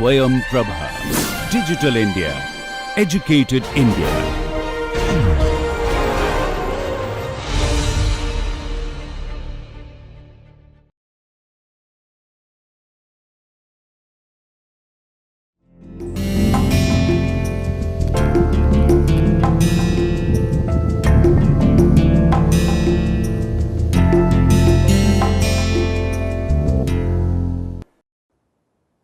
Swayam Prabha. Digital India. Educated India.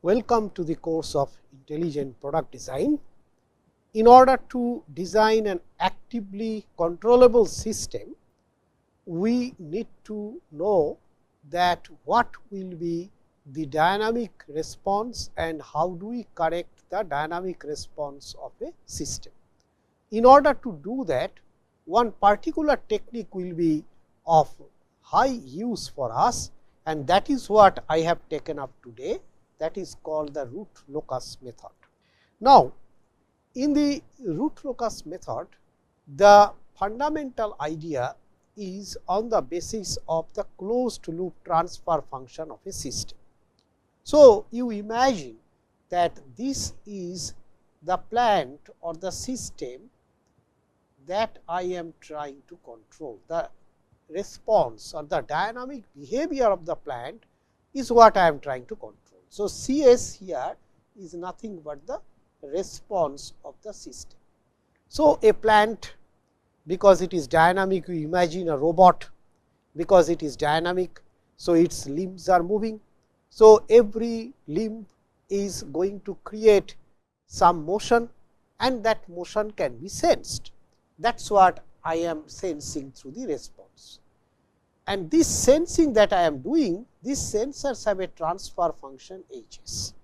Welcome to the course of Intelligent Product Design. In order to design an actively controllable system, we need to know that what will be the dynamic response and how do we correct the dynamic response of a system. In order to do that, one particular technique will be of high use for us, and that is what I have taken up today. That is called the root locus method. Now, in the root locus method, the fundamental idea is on the basis of the closed loop transfer function of a system. So, you imagine that this is the plant or the system that I am trying to control. The response or the dynamic behavior of the plant is what I am trying to control. So, CS here is nothing but the response of the system. So, a plant, because it is dynamic, you imagine a robot, because it is dynamic. So, its limbs are moving. So, every limb is going to create some motion, and that motion can be sensed. That is what I am sensing through the response. And this sensing that I am doing, these sensors have a transfer function Hs.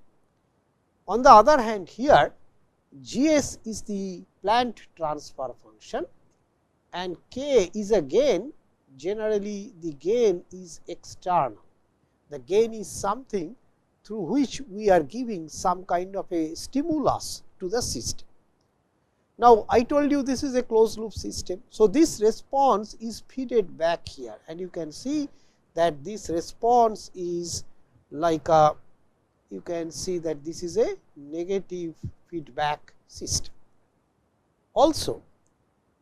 On the other hand, here Gs is the plant transfer function, and K is a gain. Generally, the gain is external. The gain is something through which we are giving some kind of a stimulus to the system. Now, I told you this is a closed loop system. So, this response is feeded back here, and you can see that this response is like a, you can see that this is a negative feedback system. Also,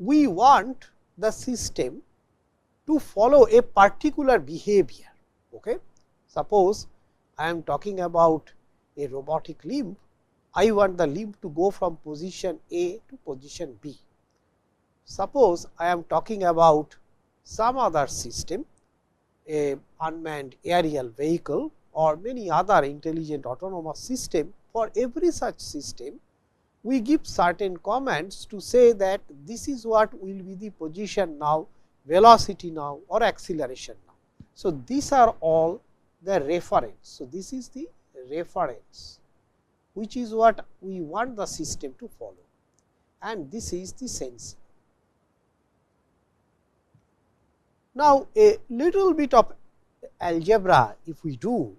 we want the system to follow a particular behavior. Okay? Suppose I am talking about a robotic limb. I want the limb to go from position A to position B. Suppose I am talking about some other system, a unmanned aerial vehicle or many other intelligent autonomous system. For every such system, we give certain commands to say that this is what will be the position now, velocity now or acceleration now. So, these are all the reference. So, this is the reference, which is what we want the system to follow, and this is the sensing. Now, a little bit of algebra if we do,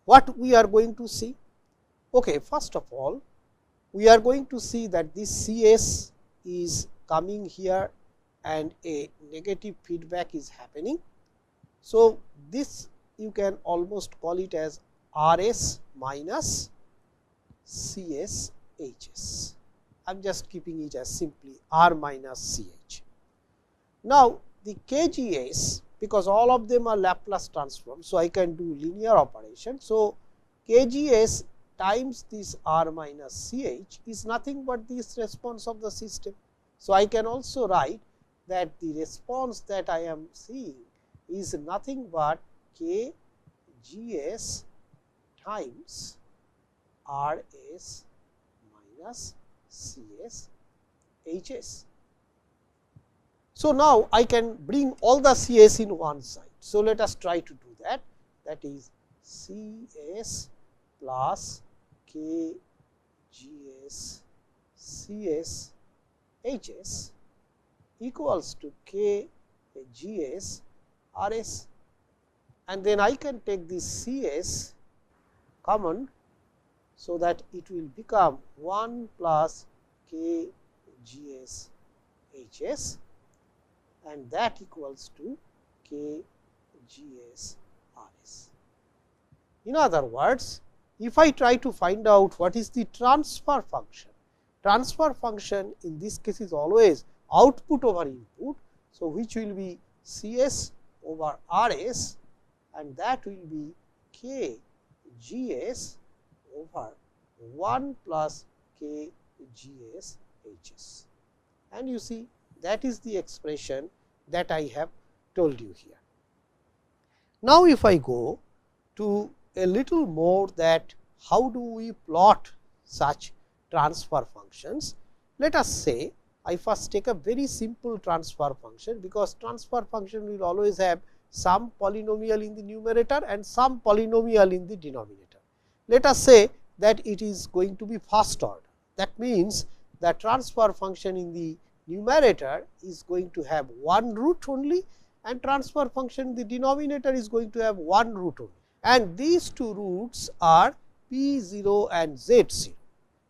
what we are going to see? Okay, first of all, we are going to see that this Cs is coming here and a negative feedback is happening. So, this you can almost call it as Rs minus Cs Hs. I am just keeping it as simply R minus Ch. Now, the Kgs, because all of them are Laplace transform, so I can do linear operation. So, Kgs times this R minus Ch is nothing but this response of the system. So, I can also write that the response that I am seeing is nothing but Kgs times Rs minus Cs Hs. So, now I can bring all the Cs in one side. So, let us try to do that. That is Cs plus Kgs Cs Hs equals to Kgs Rs, and then I can take this Cs common. So, that it will become 1 plus Kgs Hs, and that equals to Kgs Rs. In other words, if I try to find out what is the transfer function in this case is always output over input. So, which will be Cs over Rs, and that will be K Gs over 1 plus K Gs Hs. And you see, that is the expression that I have told you here. Now, if I go to a little more that how do we plot such transfer functions, let us say I first take a very simple transfer function, because transfer function will always have some polynomial in the numerator and some polynomial in the denominator. Let us say that it is going to be first order. That means, the transfer function in the numerator is going to have one root only, and transfer function in the denominator is going to have one root only, and these two roots are p0 and z0.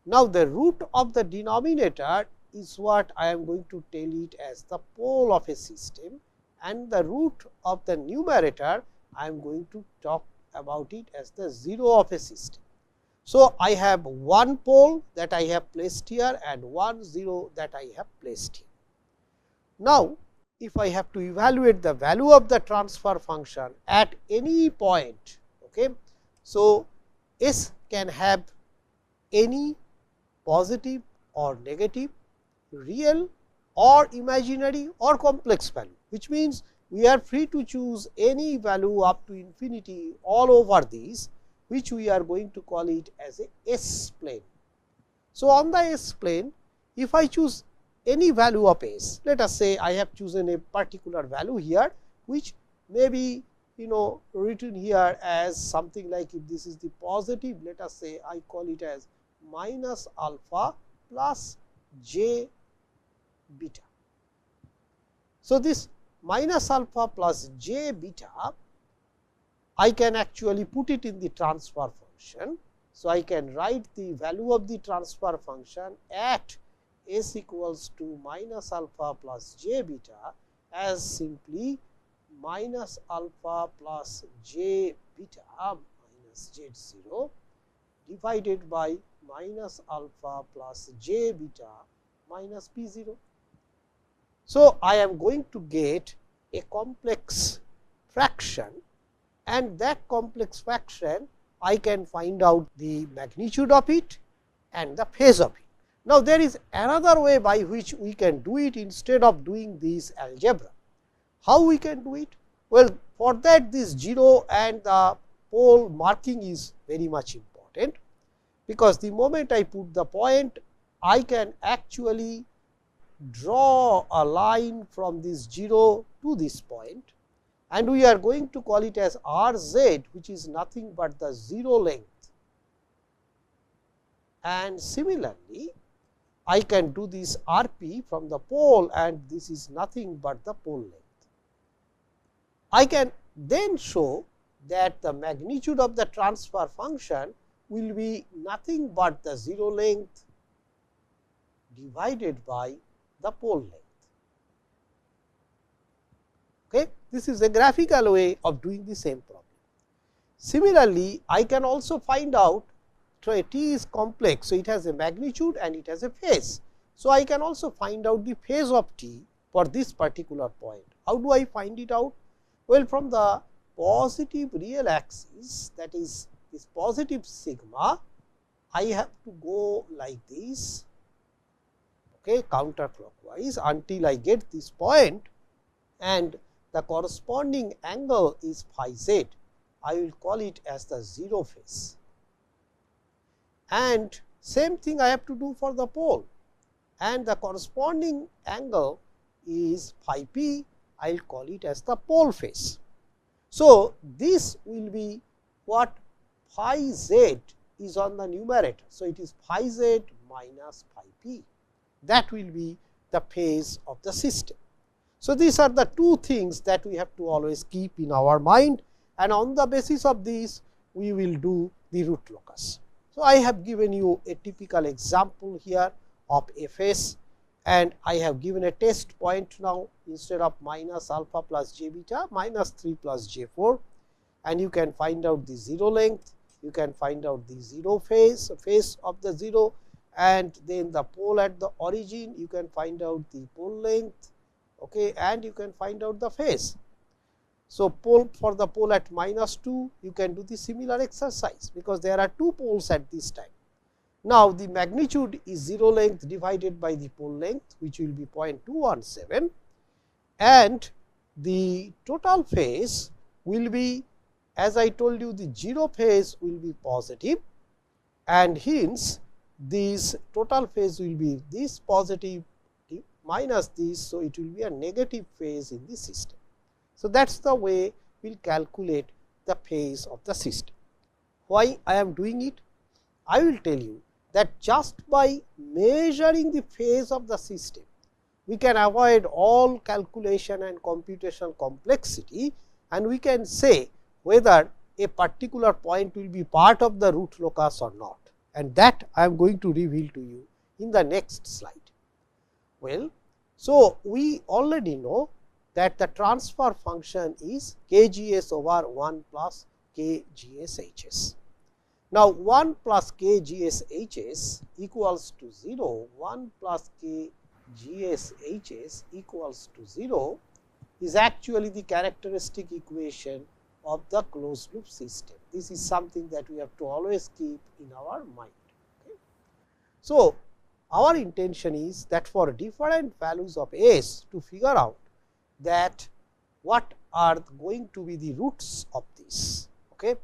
Now, the root of the denominator is what I am going to tell it as the pole of a system, and the root of the numerator I am going to talk about it as the 0 of a system. So, I have one pole that I have placed here and one 0 that I have placed here. Now, if I have to evaluate the value of the transfer function at any point, okay, so S can have any positive or negative, real or imaginary or complex value, which means we are free to choose any value up to infinity all over these, which we are going to call it as a S plane. So, on the S plane, if I choose any value of S, let us say I have chosen a particular value here, which may be written here as something like, if this is the positive, let us say I call it as minus alpha plus j beta. So, this minus alpha plus j beta, I can actually put it in the transfer function. So, I can write the value of the transfer function at S equals to minus alpha plus j beta as simply minus alpha plus j beta minus z0 divided by minus alpha plus j beta minus p0. So, I am going to get a complex fraction, and that complex fraction I can find out the magnitude of it and the phase of it. Now, there is another way by which we can do it instead of doing this algebra. How we can do it? Well, for that this 0 and the pole marking is very much important, because the moment I put the point, I can actually draw a line from this 0 to this point, and we are going to call it as Rz, which is nothing but the 0 length. And similarly, I can do this Rp from the pole, and this is nothing but the pole length. I can then show that the magnitude of the transfer function will be nothing but the 0 length divided by the pole length. Okay. This is a graphical way of doing the same problem. Similarly, I can also find out, so T is complex, so it has a magnitude and it has a phase. So, I can also find out the phase of T for this particular point. How do I find it out? Well, from the positive real axis, that is this positive sigma, I have to go like this, okay, counterclockwise until I get this point, and the corresponding angle is phi z. I will call it as the 0 phase, and same thing I have to do for the pole, and the corresponding angle is phi p. I will call it as the pole phase. So, this will be what phi z is on the numerator. So, it is phi z minus phi p, that will be the phase of the system. So, these are the two things that we have to always keep in our mind, and on the basis of this we will do the root locus. So, I have given you a typical example here of Fs, and I have given a test point now, instead of minus alpha plus j beta minus 3 plus j4, and you can find out the 0 length, you can find out the 0 phase of the 0, and then the pole at the origin you can find out the pole length, okay, and you can find out the phase. So, pole for the pole at -2 you can do the similar exercise, because there are 2 poles at this time. Now, the magnitude is 0 length divided by the pole length, which will be 0.217, and the total phase will be, as I told you, the 0 phase will be positive, and hence this total phase will be this positive minus this. So, it will be a negative phase in the system. So, that is the way we will calculate the phase of the system. Why I am doing it? I will tell you that just by measuring the phase of the system, we can avoid all calculation and computational complexity, and we can say whether a particular point will be part of the root locus or not, and that I am going to reveal to you in the next slide. Well, so we already know that the transfer function is kgs over 1 plus kgshs. Now, 1 plus kgshs equals to 0, 1 plus kgshs equals to 0 is actually the characteristic equation of the closed loop system. This is something that we have to always keep in our mind. Okay. So, our intention is that for different values of s to figure out that what are going to be the roots of this. Okay.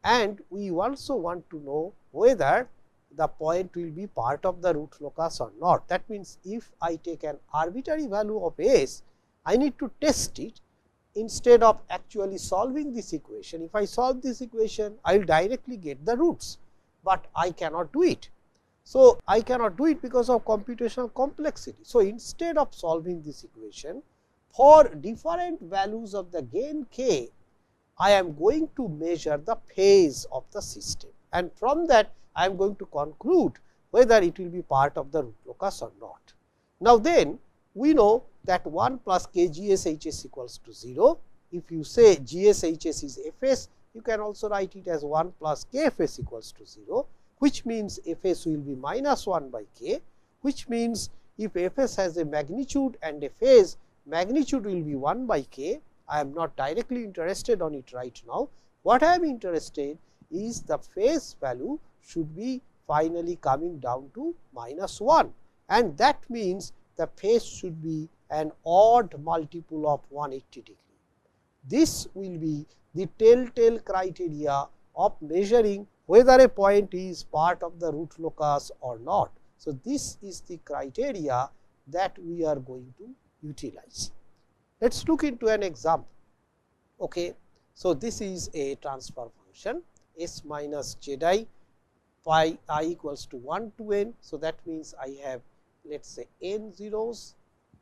And we also want to know whether the point will be part of the root locus or not. That means, if I take an arbitrary value of s, I need to test it instead of actually solving this equation. If I solve this equation, I will directly get the roots, but I cannot do it. So, I cannot do it because of computational complexity. So, instead of solving this equation, for different values of the gain k, I am going to measure the phase of the system, and from that I am going to conclude whether it will be part of the root locus or not. Now, then we know that 1 plus kgshs equals to 0. If you say gshs is fs, you can also write it as 1 plus kfs equals to 0, which means fs will be minus 1 by k, which means if fs has a magnitude and a phase, magnitude will be 1 by k. I am not directly interested on it right now. What I am interested is the phase value should be finally coming down to -1, and that means the phase should be an odd multiple of 180 degree. This will be the telltale criteria of measuring whether a point is part of the root locus or not. So, this is the criteria that we are going to utilize. Let us look into an example. Okay. So, this is a transfer function s minus z I pi I equals to 1 to n. So, that means I have, let us say, n zeros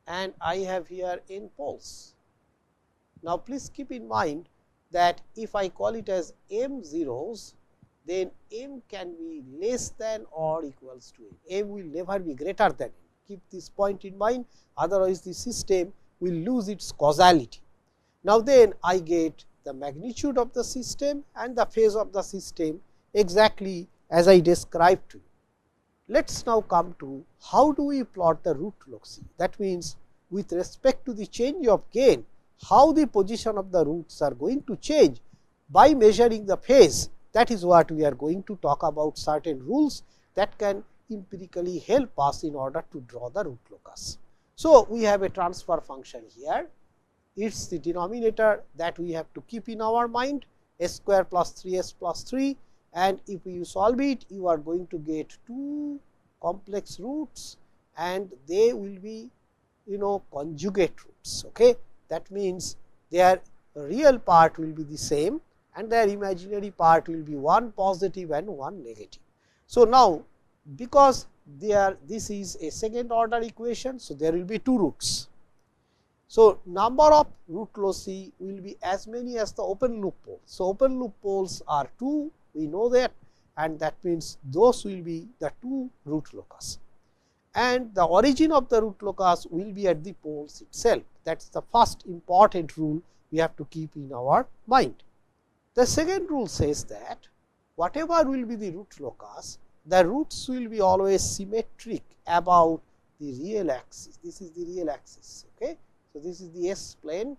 and I have here n poles. Now, please keep in mind that if I call it as m zeros, then m can be less than or equals to n. M will never be greater than n. Keep this point in mind, otherwise the system will lose its causality. Now, then I get the magnitude of the system and the phase of the system exactly as I described to you. Let us now come to how do we plot the root loci. That means, with respect to the change of gain, how the position of the roots are going to change by measuring the phase. That is what we are going to talk about, certain rules that can empirically help us in order to draw the root locus. So, we have a transfer function here. It is the denominator that we have to keep in our mind, s square plus 3s plus 3, and if you solve it, you are going to get 2 complex roots and they will be conjugate roots. Okay. That means, their real part will be the same and their imaginary part will be one positive and one negative. So, now because this is a second order equation, so there will be 2 roots. So, number of root loci will be as many as the open loop poles. So, open loop poles are 2, we know that, and that means those will be the 2 root locus, and the origin of the root locus will be at the poles itself. That is the first important rule we have to keep in our mind. The second rule says that whatever will be the root locus, the roots will be always symmetric about the real axis. This is the real axis. Okay. So, this is the S plane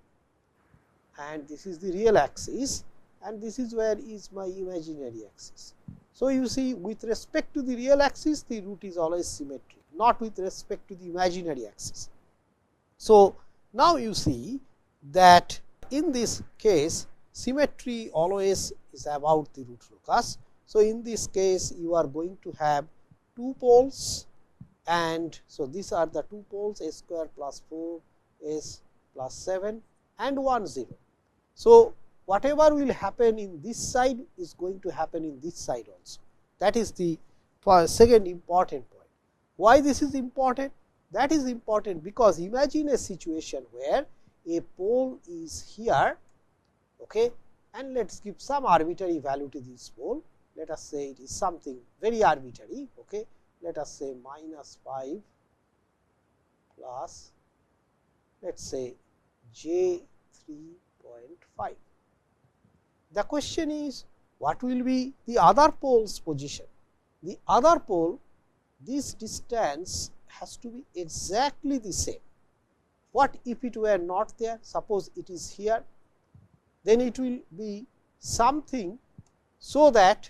and this is the real axis, and this is where is my imaginary axis. So, you see, with respect to the real axis, the root is always symmetric, not with respect to the imaginary axis. So, now you see that in this case symmetry always is about the root locus. So, in this case you are going to have two poles, and so these are the two poles, s square plus 4 s plus 7 and 1 0. So, whatever will happen in this side is going to happen in this side also. That is the second important point. Why this is important? That is important because imagine a situation where a pole is here, okay, and let us give some arbitrary value to this pole. Let us say it is something very arbitrary, okay. Let us say -5 plus, let us say j 3.5. The question is, what will be the other pole's position? The other pole, this distance has to be exactly the same. What if it were not there? Suppose it is here, then it will be something so that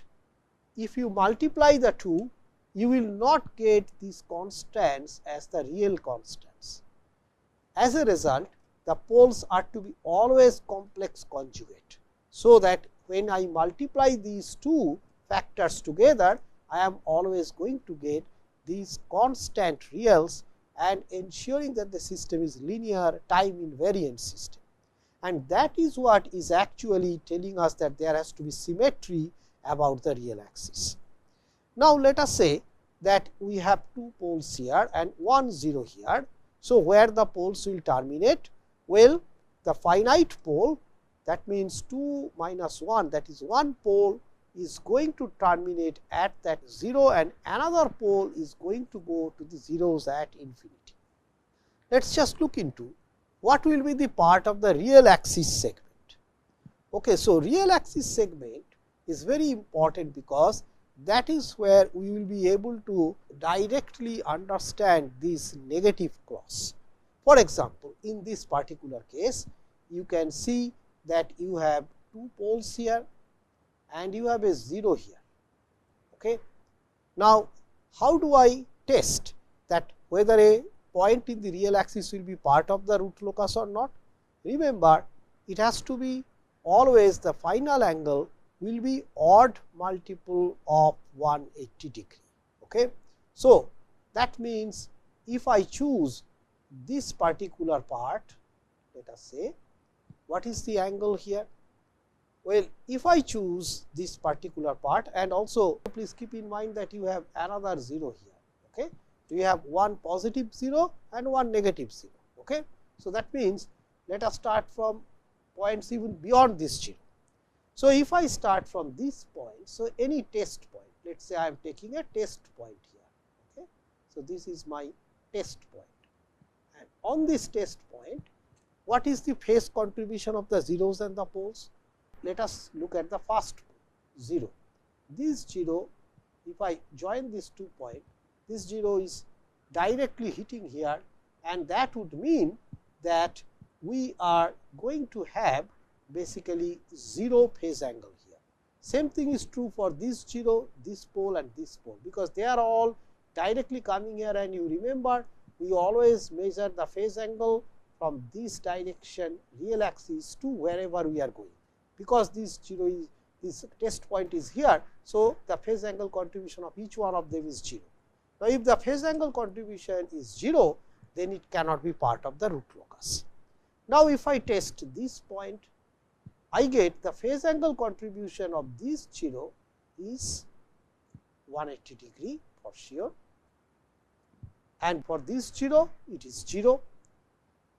if you multiply the two, you will not get these constants as the real constants. As a result, the poles are to be always complex conjugate, so that when I multiply these two factors together, I am always going to get these constant reals and ensuring that the system is linear time invariant system. And that is what is actually telling us that there has to be symmetry about the real axis. Now, let us say that we have two poles here and 1 0 here. So, where the poles will terminate? Well, the finite pole, that means 2 minus 1, that is one pole is going to terminate at that 0 and another pole is going to go to the zeros at infinity. Let us just look into what will be the part of the real axis segment. Okay, so, real axis segment is very important because that is where we will be able to directly understand this negative clause. For example, in this particular case, you can see that you have two poles here and you have a 0 here. Okay. Now, how do I test that whether a point in the real axis will be part of the root locus or not? Remember, it has to be always the final angle will be odd multiple of 180 degree. Okay. So, that means if I choose this particular part, let us say, what is the angle here? Well, if I choose this particular part, and also please keep in mind that you have another 0 here. Okay. You have one positive 0 and one negative 0. Okay. So, that means let us start from points even beyond this 0. So, if I start from this point, so any test point, let us say I am taking a test point here. Okay. So, this is my test point, and on this test point, what is the phase contribution of the zeros and the poles? Let us look at the first 0. This 0, if I join these 2 points, this 0 is directly hitting here, and that would mean that we are going to have basically 0 phase angle here. Same thing is true for this 0, this pole and this pole, because they are all directly coming here, and you remember we always measure the phase angle from this direction real axis to wherever we are going, because this 0 is this test point is here. So, the phase angle contribution of each one of them is 0. Now, if the phase angle contribution is 0, then it cannot be part of the root locus. Now, if I test this point, I get the phase angle contribution of this 0 is 180 degree for sure, and for this 0 it is 0,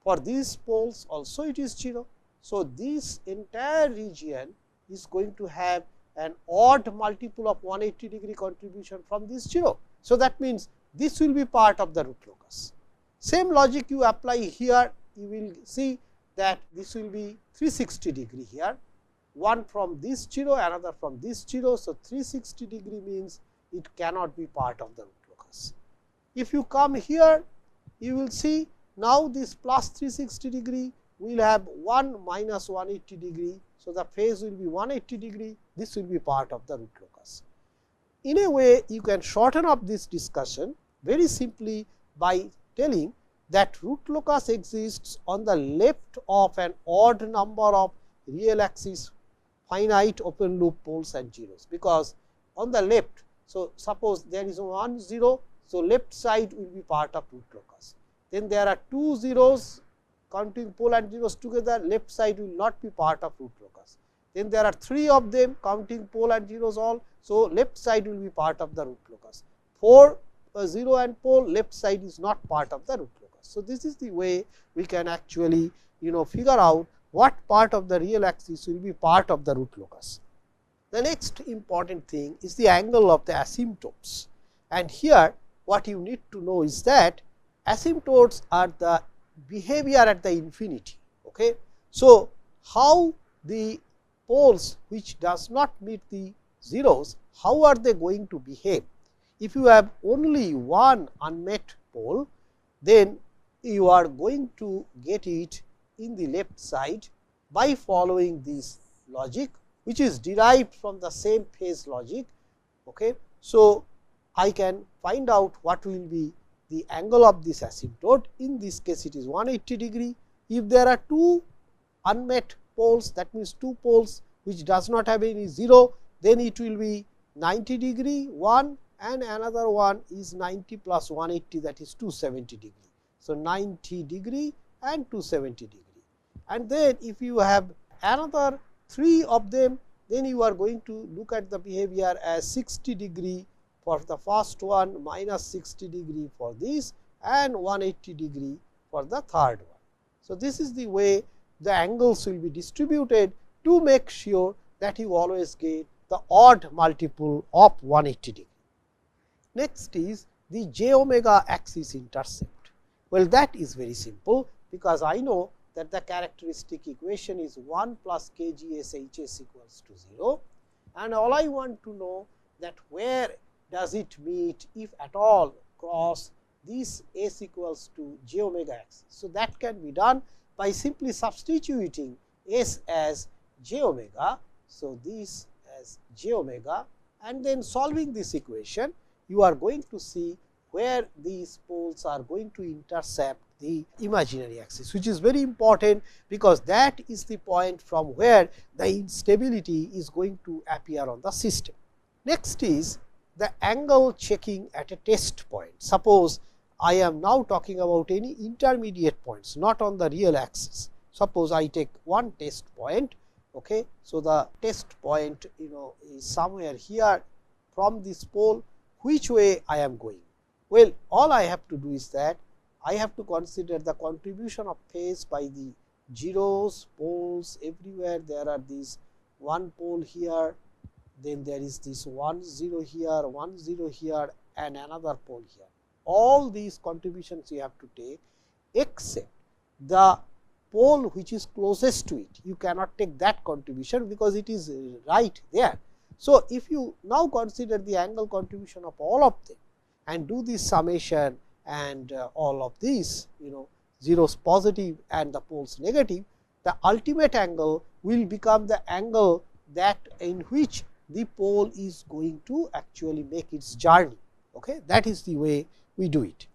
for these poles also it is 0. So, this entire region is going to have an odd multiple of 180 degree contribution from this 0. So, that means this will be part of the root locus. Same logic you apply here, you will see that this will be 360 degree here. one from this 0, another from this 0. So, 360 degree means it cannot be part of the root locus. If you come here, you will see now this plus 360 degree will have 1 minus 180 degree. So, the phase will be 180 degree, this will be part of the root locus. In a way, you can shorten up this discussion very simply by telling that root locus exists on the left of an odd number of real axis finite open loop poles and zeros, because on the left. So, suppose there is 1 0. So, left side will be part of root locus. Then there are 2 zeros counting pole and zeros together, left side will not be part of root locus. Then there are 3 of them counting pole and zeros all. So, left side will be part of the root locus. 4 0 and pole, left side is not part of the root locus. So, this is the way we can actually figure out what part of the real axis will be part of the root locus. The next important thing is the angle of the asymptotes, and here what you need to know is that asymptotes are the behavior at the infinity. Okay. So, how the poles which does not meet the zeros, how are they going to behave? If you have only one unmet pole, then you are going to get it in the left side by following this logic, which is derived from the same phase logic. Okay. So, I can find out what will be the angle of this asymptote. In this case, it is 180 degree. If there are 2 unmet poles, that means 2 poles which does not have any 0, then it will be 90 degree one, and another one is 90 plus 180, that is 270 degree. So, 90 degree and 270 degree. And then if you have another 3 of them, then you are going to look at the behavior as 60 degree for the first one, minus 60 degree for this, and 180 degree for the third one. So, this is the way the angles will be distributed to make sure that you always get the odd multiple of 180 degree. Next is the j omega axis intercept. Well, that is very simple, because I know that the characteristic equation is 1 plus kgs hs equals to 0, and all I want to know that where does it meet, if at all, cross this s equals to j omega axis. So, that can be done by simply substituting s as j omega. So, this as j omega, and then solving this equation, you are going to see where these poles are going to intercept the imaginary axis, which is very important, because that is the point from where the instability is going to appear on the system. Next is the angle checking at a test point. Suppose I am now talking about any intermediate points, not on the real axis. Suppose I take one test point. Okay. So, the test point is somewhere here from this pole. Which way I am going? Well, all I have to do is that I have to consider the contribution of phase by the zeros, poles everywhere. There are these one pole here, then there is this 1 0 here, 1 0 here, and another pole here. All these contributions you have to take, except the pole which is closest to it. You cannot take that contribution, because it is right there. So, if you now consider the angle contribution of all of them and do this summation, and all of these zeros positive and the poles negative, the ultimate angle will become the angle that in which the pole is going to actually make its journey. Okay. That is the way we do it,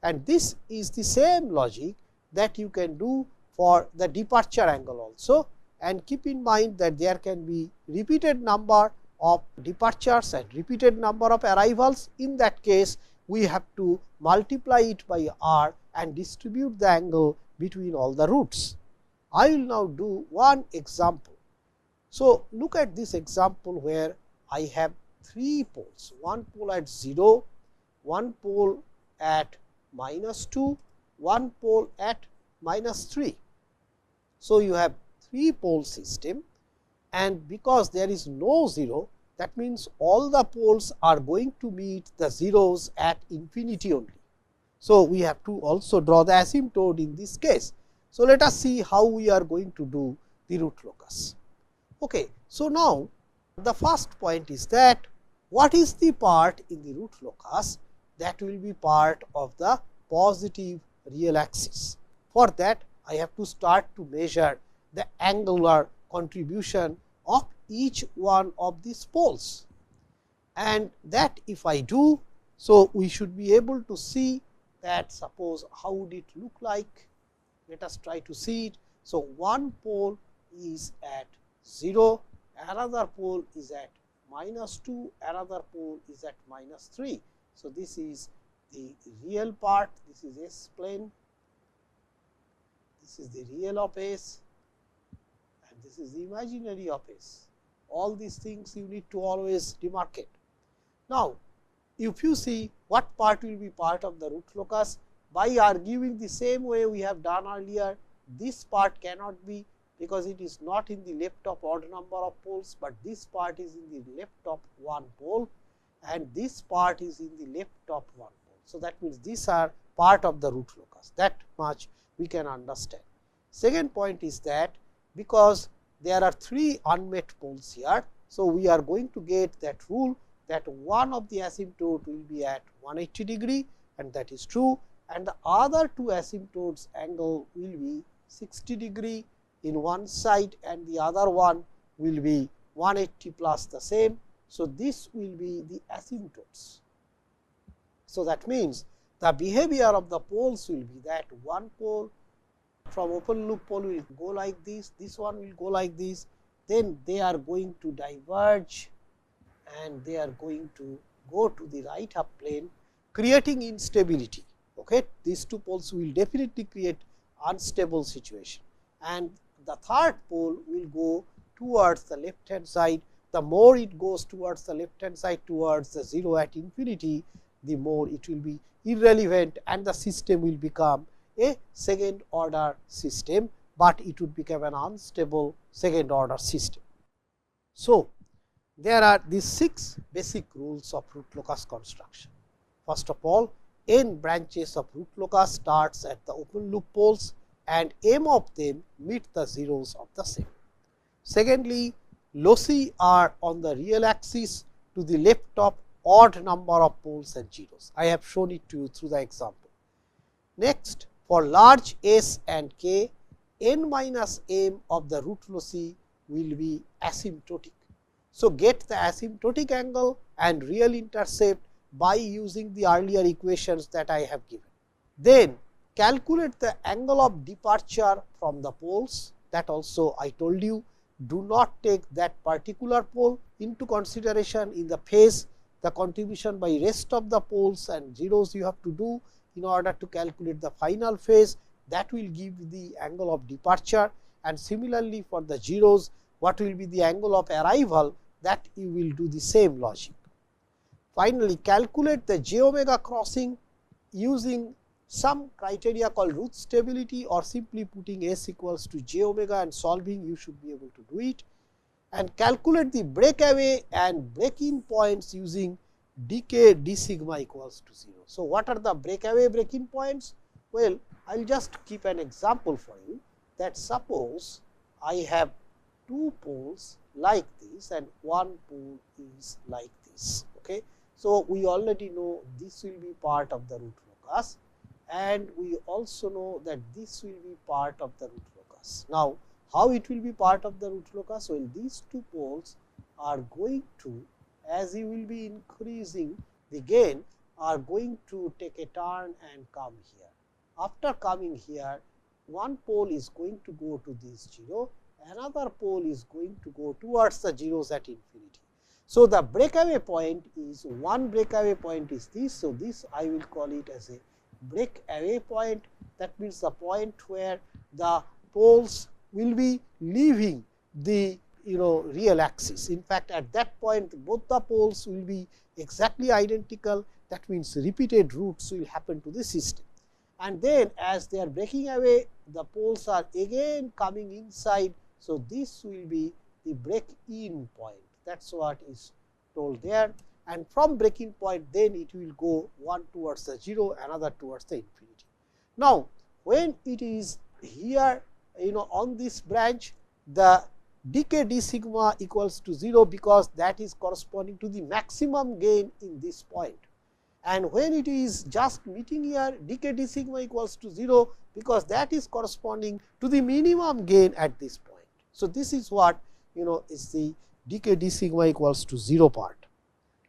and this is the same logic that you can do for the departure angle also. And keep in mind that there can be repeated number of departures and repeated number of arrivals. In that case, we have to multiply it by r and distribute the angle between all the roots. I will now do one example. So, look at this example where I have 3 poles, one pole at 0, one pole at -2, one pole at -3. So, you have 3 pole system, and because there is no 0, that means all the poles are going to meet the zeros at infinity only. So, we have to also draw the asymptote in this case. So, let us see how we are going to do the root locus. Okay. So, now the first point is that what is the part in the root locus that will be part of the positive real axis. For that, I have to start to measure the angular contribution of each one of these poles, and that if I do, so we should be able to see that, suppose how would it look like. Let us try to see it. So, one pole is at 0, another pole is at -2, another pole is at -3. So, this is the real part, this is S plane, this is the real of S, and this is the imaginary of S. All these things you need to always demarcate. Now, if you see what part will be part of the root locus, by arguing the same way we have done earlier, this part cannot be, because it is not in the left of odd number of poles, but this part is in the left of one pole and this part is in the left of one pole. So, that means these are part of the root locus, that much we can understand. Second point is that because there are 3 unmet poles here, so we are going to get that rule that one of the asymptote will be at 180 degree, and that is true, and the other 2 asymptotes angle will be 60 degree in one side and the other one will be 180 plus the same. So, this will be the asymptotes. So, that means the behavior of the poles will be that one pole from open loop pole will go like this one will go like this, then they are going to diverge and they are going to go to the right half plane, creating instability. Okay. These 2 poles will definitely create unstable situation, and the third pole will go towards the left hand side. The more it goes towards the left hand side towards the 0 at infinity, the more it will be irrelevant and the system will become a second order system, but it would become an unstable second order system. So, there are these 6 basic rules of root locus construction. First of all, n branches of root locus starts at the open loop poles and m of them meet the zeros of the same. Secondly, loci are on the real axis to the left of odd number of poles and zeros. I have shown it to you through the example. Next, for large S and K, n minus m of the root loci will be asymptotic. So, get the asymptotic angle and real intercept by using the earlier equations that I have given. Then calculate the angle of departure from the poles, that also I told you. Do not take that particular pole into consideration in the phase. The contribution by rest of the poles and zeros you have to do in order to calculate the final phase, that will give the angle of departure, and similarly for the zeros, what will be the angle of arrival, that you will do the same logic. Finally, calculate the j omega crossing using some criteria called root stability, or simply putting S equals to j omega and solving, you should be able to do it, and calculate the breakaway and break in points using dk d sigma equals to 0. So, what are the breakaway break in points? Well, I will just keep an example for you, that suppose I have 2 poles like this and one pole is like this. Okay. So, we already know this will be part of the root locus, and we also know that this will be part of the root locus. Now, how it will be part of the root locus? Well, these 2 poles are going to, as you will be increasing the gain, are going to take a turn and come here. After coming here, one pole is going to go to this 0, another pole is going to go towards the zeros at infinity. So, the breakaway point is, one breakaway point is this. So, this I will call it as a breakaway point. That means the point where the poles will be leaving the real axis. In fact, at that point both the poles will be exactly identical. That means repeated roots will happen to the system, and then as they are breaking away, the poles are again coming inside. So, this will be the break in point. That is what is told there, and from breaking point then it will go one towards the 0, another towards the infinity. Now, when it is here on this branch, the decay d sigma equals to 0, because that is corresponding to the maximum gain in this point, and when it is just meeting here, decay d sigma equals to 0, because that is corresponding to the minimum gain at this point. So, this is what is the decay d sigma equals to 0 part.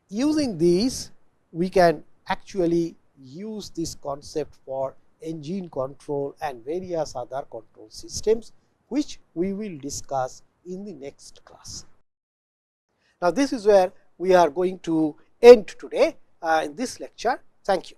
Using these, we can actually use this concept for engine control and various other control systems, which we will discuss in the next class. Now, this is where we are going to end today in this lecture. Thank you.